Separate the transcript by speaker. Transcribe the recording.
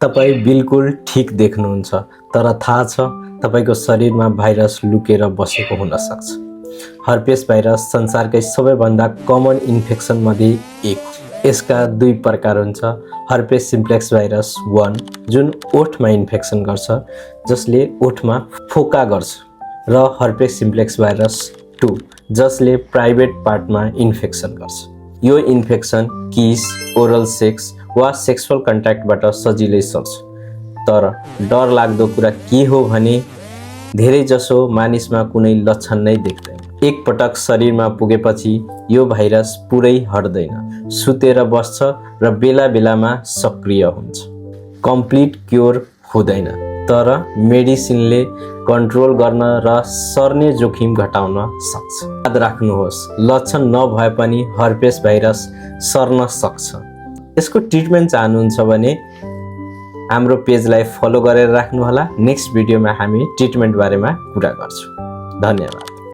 Speaker 1: तपाई बिल्कुल ठीक देख्नुहुन्छ, तर थाहा छ तपाईको शरीरमा भाइरस लुकेर बसेको हुन सक्छ। हर्पेस भाइरस संसारकै सबैभन्दा कमन इन्फेक्सन मध्ये एक हो। यसका दुई प्रकार हुन्छ, हर्पेस सिम्प्लेक्स भाइरस 1 जुन ओठमा इन्फेक्सन गर्छ जसले ओठमा फोका गर्छ, र हर्पेस सिम्प्लेक्स भाइरस 2 जसले प्राइभेट पार्टमा इन्फेक्सन गर्छ। यो इन्फेक्सन किस, ओरल सेक्स वा सेक्सुअल कन्ट्याक्टबाट सजिलै सर्छ। तर डर लाग्दो कुरा के हो भने धेरै जसो मानिसमा कुनै लक्षण नै देख्दैन। एक पटक शरीरमा पुगेपछि यो भाइरस पुरै हट्दैन, सुतेर बस्छ र बेला बेलामा सक्रिय हुन्छ। कम्प्लिट क्योर हुँदैन, तर मेडिसिनले कन्ट्रोल गर्न र सर्ने जोखिम घटाउन सक्छ। याद राख्नुहोस्, लक्षण नभए पनि हर्पेस भाइरस सर्न सक्छ। यसको ट्रिटमेन्ट चाहनुहुन्छ भने हाम्रो पेजलाई फलो गरेर राख्नुहोला। नेक्स्ट भिडियोमा हामी ट्रिटमेन्ट बारेमा कुरा गर्छौँ। धन्यवाद।